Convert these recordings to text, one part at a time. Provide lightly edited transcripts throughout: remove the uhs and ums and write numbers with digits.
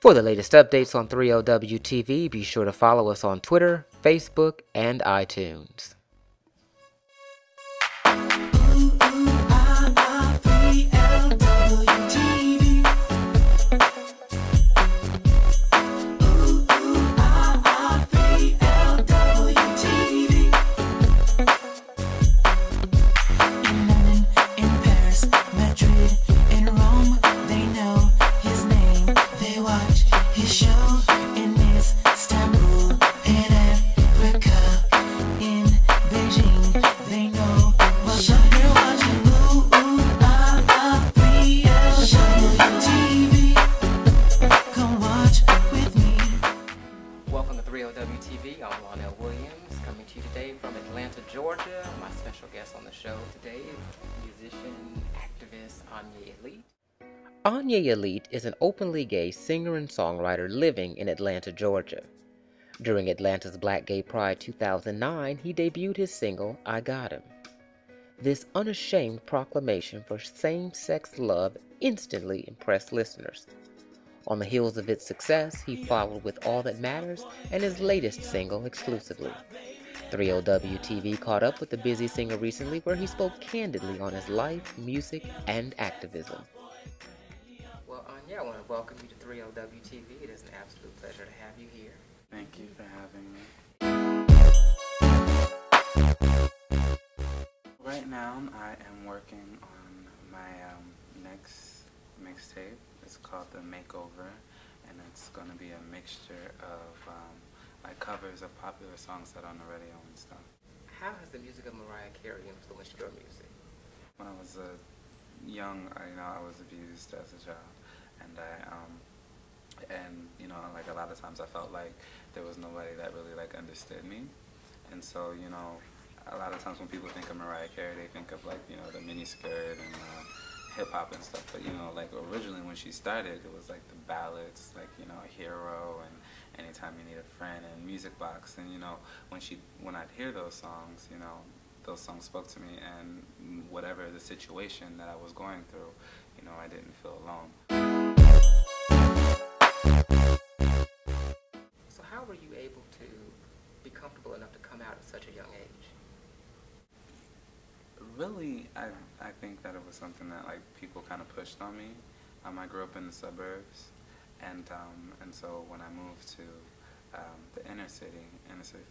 For the latest updates on 3LW TV, be sure to follow us on Twitter, Facebook, and iTunes. Coming to you today from Atlanta, Georgia. My special guest on the show today is musician, activist Anye Elite. Anye Elite is an openly gay singer and songwriter living in Atlanta, Georgia. During Atlanta's Black Gay Pride 2009, he debuted his single, I Got Him. This unashamed proclamation for same-sex love instantly impressed listeners. On the heels of its success, he followed with All That Matters and his latest single exclusively. 3LW TV caught up with the busy singer recently where he spoke candidly on his life, music, and activism. Well, Anye, I want to welcome you to 3LW TV. It is an absolute pleasure to have you here. Thank you for having me. Right now, I am working on my next mixtape. It's called the Makeover, and it's going to be a mixture of like covers of popular songs that are on the radio and stuff. How has the music of Mariah Carey influenced your music? When I was young, I was abused as a child, and like a lot of times I felt like there was nobody that really like understood me, and so a lot of times when people think of Mariah Carey, they think of like the miniskirt and hip hop and stuff, but like originally when she started, it was like the ballads, like Hero and Anytime You Need a Friend and Music Box, and when I'd hear those songs, those songs spoke to me, and whatever the situation that I was going through, I didn't feel alone. So how were you able to be comfortable enough to come out at such a young age? Really, I think that it was something that like people kind of pushed on me. I grew up in the suburbs, and so when I moved to the inner city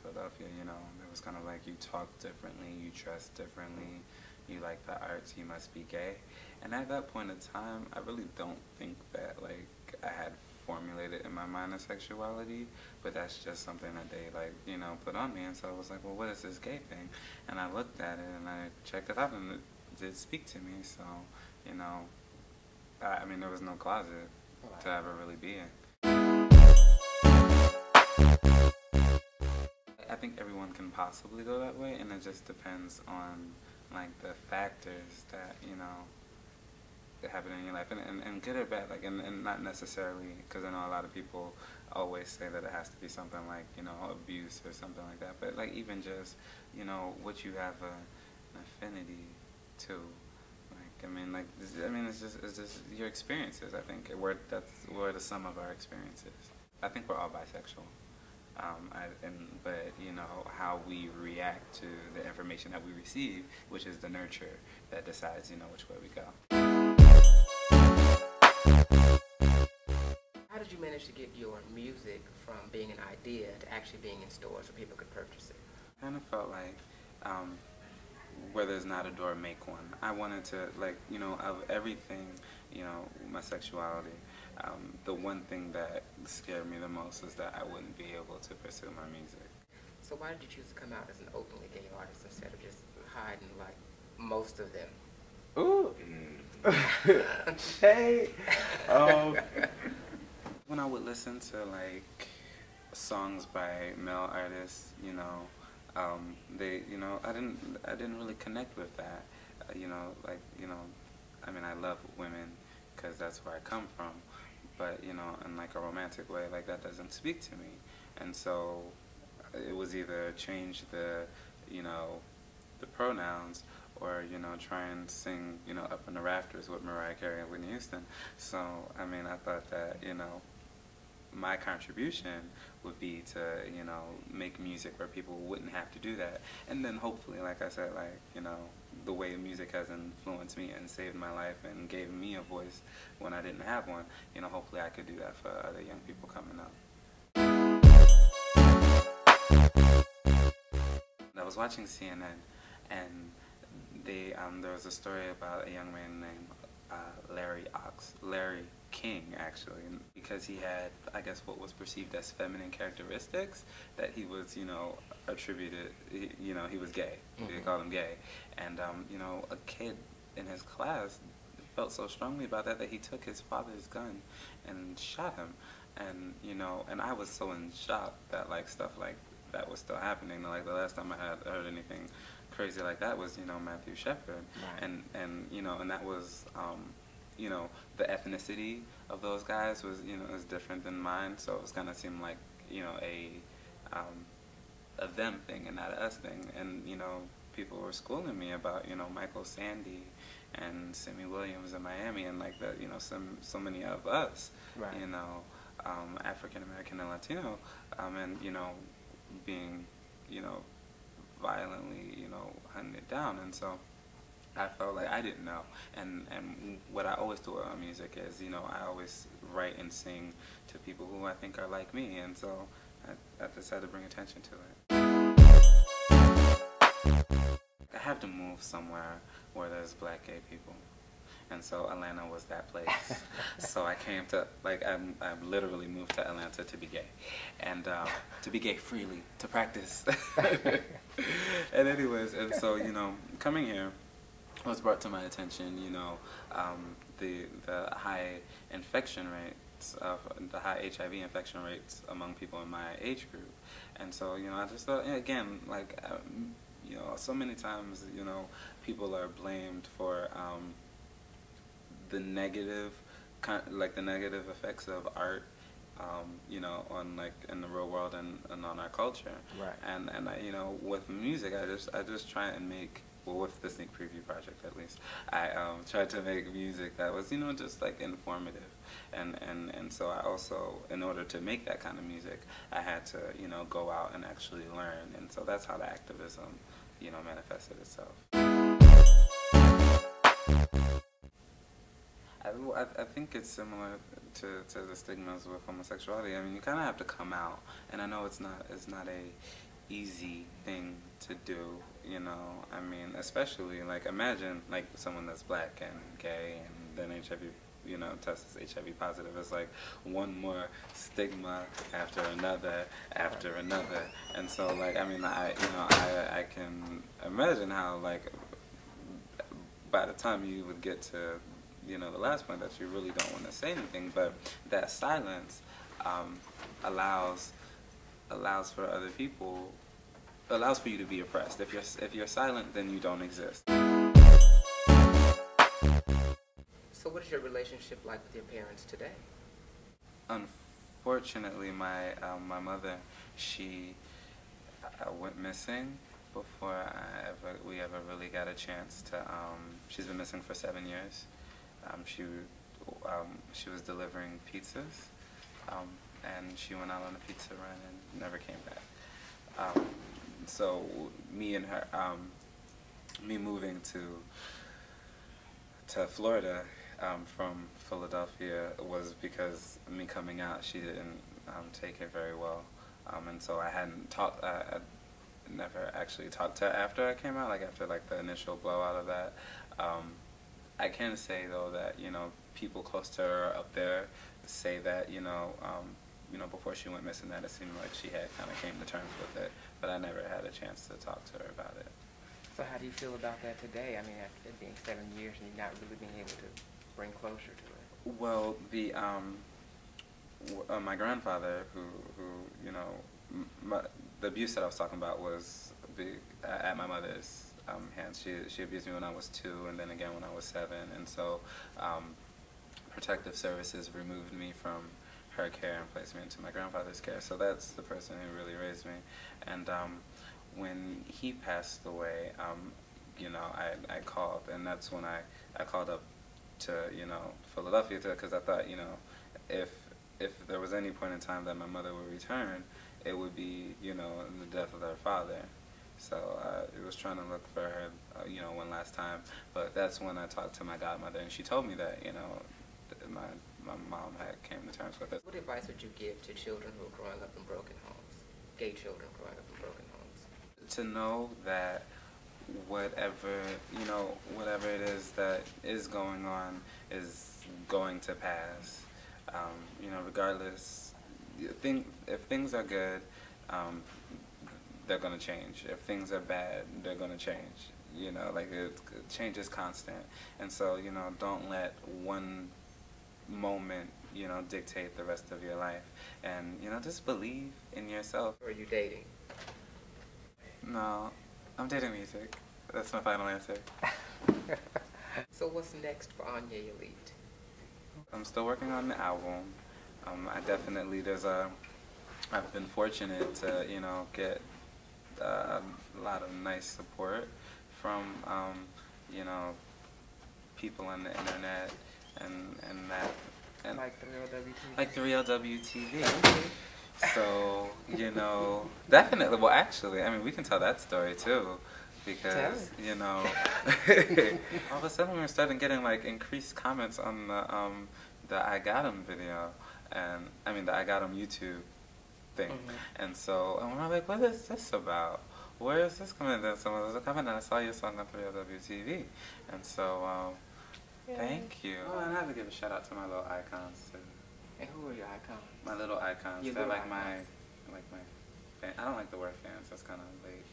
Philadelphia, it was kind of like you talk differently, you dress differently, you like the arts, you must be gay. And at that point in time, I really don't think that like I had formulated in my mind a sexuality, but that's just something that they like put on me, and so I was like, well, what is this gay thing? And I looked at it and I checked it out, and it did speak to me. So I mean, there was no closet to ever really be in. I think everyone can possibly go that way, and it just depends on like the factors that that happen in your life, and good or bad, like, and not necessarily, because I know a lot of people always say that it has to be something like abuse or something like that, but like even just what you have an affinity to, like it's just your experiences. I think that's where the sum of our experiences. I think we're all bisexual, but how we react to the information that we receive, which is the nurture that decides which way we go. How did you manage to get your music from being an idea to actually being in stores where people could purchase it? I kind of felt like where there's not a door, make one. I wanted to, like, of everything, my sexuality, the one thing that scared me the most is that I wouldn't be able to pursue my music. So why did you choose to come out as an openly gay artist instead of just hiding like most of them? Ooh. Hey. When I would listen to like songs by male artists, they, I didn't really connect with that. I mean, I love women because that's where I come from, but in like a romantic way, like that doesn't speak to me, and so it was either change the pronouns, or try and sing Up in the Rafters with Mariah Carey and Whitney Houston. So I mean, I thought that my contribution would be to, you know, make music where people wouldn't have to do that. And then hopefully, like I said, like, you know, the way music has influenced me and saved my life and gave me a voice when I didn't have one, you know, hopefully I could do that for other young people coming up. I was watching CNN, and there was a story about a young man named Larry King, actually, because he had, I guess, what was perceived as feminine characteristics, that he was, you know, attributed, you know, he was gay. Mm-hmm. They called him gay. And, you know, a kid in his class felt so strongly about that he took his father's gun and shot him. And, you know, and I was so in shock that, like, stuff like that was still happening. Like, the last time I had heard anything crazy like that was, you know, Matthew Shepard. Right. And you know, and that was, you know, the ethnicity of those guys was, you know, is different than mine, so it was kind of seemed like, you know, a them thing and not a us thing. And, you know, people were schooling me about, you know, Michael Sandy and Simi Williams in Miami, and like that, you know, so many of us, right. You know, African American and Latino, and, you know, being, you know, violently, you know, hunted down. And so I felt like I didn't know. And what I always do with my music is, you know, I always write and sing to people who I think are like me, and so I decided to bring attention to it. I have to move somewhere where there's black gay people. And so Atlanta was that place. So I came to, like, I literally moved to Atlanta to be gay. And to be gay freely, to practice. And anyways, and so, you know, coming here was brought to my attention, you know, the high infection rates, the high HIV infection rates among people in my age group. And so, you know, I just thought, again, like, you know, so many times, you know, people are blamed for the negative, like the negative effects of art, you know, on, like, in the real world and on our culture. Right. And I, you know, with music, I just try and make, well, with the Sneak Preview project at least, I tried to make music that was, you know, just like informative. And so I also, in order to make that kind of music, I had to, you know, go out and actually learn. And so that's how the activism, you know, manifested itself. I think it's similar to the stigmas with homosexuality. I mean, you kind of have to come out, and I know it's not a easy thing to do, you know. I mean, especially, like, imagine, like, someone that's black and gay and then HIV, you know, tests as HIV positive. It's like one more stigma after another, and so, like, I mean, I can imagine how, like, by the time you would get to, you know, the last point, that you really don't want to say anything, but that silence allows for other people, allows for you to be oppressed. If you're silent, then you don't exist. So what is your relationship like with your parents today? Unfortunately, my mother, she went missing before we ever really got a chance to. She's been missing for 7 years. She was delivering pizzas, and she went out on a pizza run and never came back. So me and her, me moving to Florida from Philadelphia was because me coming out, she didn't take it very well, and so I hadn't talked. I never actually talked to her after I came out, like after like the initial blowout of that. I can say though that, you know, people close to her up there say that, you know, before she went missing, that it seemed like she had kind of came to terms with it, but I never had a chance to talk to her about it. So how do you feel about that today? I mean, after it being 7 years and you not really being able to bring closure to it. Well, the my grandfather, who you know, the abuse that I was talking about was at my mother's hands. She abused me when I was 2, and then again when I was 7, and so protective services removed me from her care and placed me into my grandfather's care. So that's the person who really raised me. And when he passed away, you know, I called, and that's when I called up to, you know, Philadelphia, because I thought, you know, if there was any point in time that my mother would return, it would be, you know, the death of her father. So I was trying to look for her, you know, one last time. But that's when I talked to my godmother, and she told me that, you know, my mom had came to terms with it. What advice would you give to children who are growing up in broken homes, gay children growing up in broken homes? To know that whatever, you know, whatever it is that is going on is going to pass. You know, regardless, if things are good, they're going to change. If things are bad, they're going to change. You know, like change is constant. And so, you know, don't let one moment, you know, dictate the rest of your life. And, you know, just believe in yourself. Or are you dating? No, I'm dating music. That's my final answer. So what's next for Anye Elite? I'm still working on the album. I definitely, I've been fortunate to, you know, get a lot of nice support from, you know, people on the internet and that. And like the real WTV? Like the real WTV. So, you know, definitely, well actually, I mean, we can tell that story too. Because, you know, all of a sudden we were starting getting like increased comments on the I Got Him video, and I mean the I Got Him YouTube thing. And so I'm like, what is this about? Where is this coming? Then someone was like, come in and I saw your song on 3LWTV. And so, thank you. Oh, and I have to give a shout out to my little icons too. And who are your icons? My little icons. Your They're little like icons. my fan. I don't like the word fans. That's kind of late.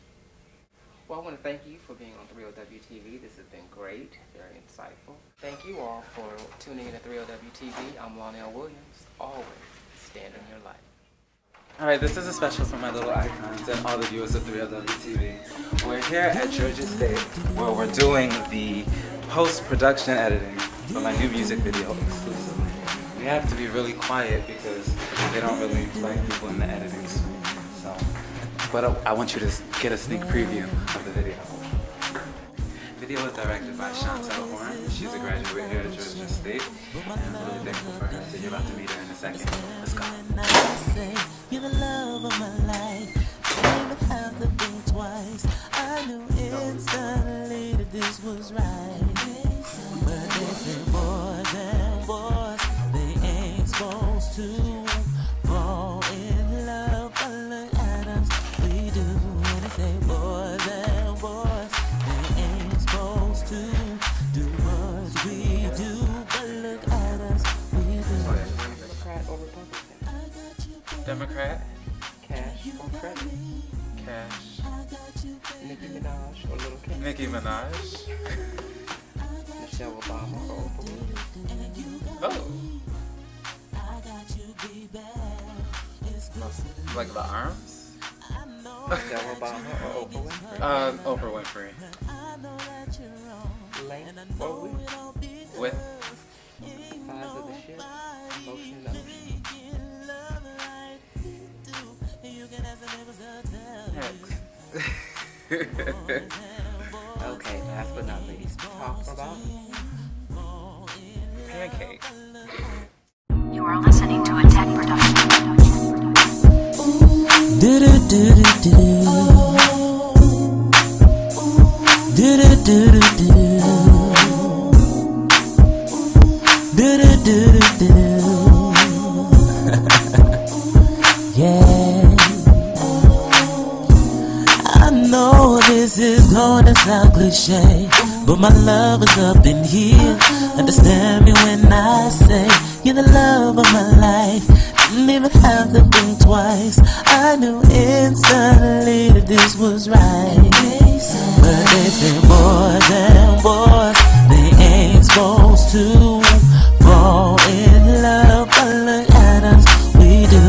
Well, I want to thank you for being on 3LWTV. This has been great, very insightful. Thank you all for tuning in to 3LWTV. I'm Lionel Williams. Always stand in your light. All right, this is a special for my little icons and all the viewers of 3LWTV. We're here at Georgia State, where we're doing the post-production editing for my new music video exclusively. We have to be really quiet because they don't really like people in the editing suite. So, but I want you to get a sneak preview of the video. The video was directed by Chantel Horn. She's a graduate here at Georgia State, and I'm really thankful for her. So you're about to meet her in a second. Let's go. You're the love of my life. I didn't have to think twice. I knew instantly that this was right. But they say boys and boys, they ain't supposed to fall in love. But look at us, we do. And they say boys and boys, they ain't supposed to do what we do. But look at us, we do. Democrat or Republican? Democrat? Cash or credit? Cash. Nicki Minaj or Little Kim? Nicki Minaj. Michelle Obama or Oprah Winfrey? Oh. Like the arms? Michelle Obama or Oprah Winfrey? Oprah Winfrey. Length or width? With? Size of the ship? Ocean to ocean? Okay, last but not least, talk about Pancake. You are listening to a tech production. Do do do do do do do do do do do. Yeah, I know this is gonna sound cliche, but my love is up in here. Understand me when I say you're the love of my life. Didn't even have to think twice. I knew instantly that this was right. But they say boys and boys, they ain't supposed to fall in love. But look at us, we do.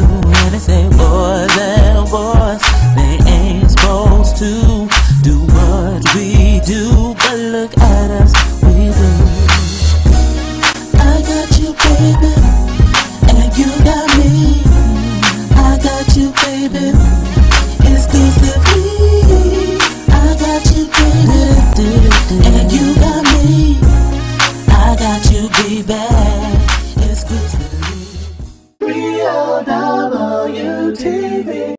And they say boys and boys, they ain't supposed to do what we do. But look at us, we do. I got you, baby, and you got me. I got you, baby, exclusively. I got you, baby, and you got me. I got you, baby. Activism.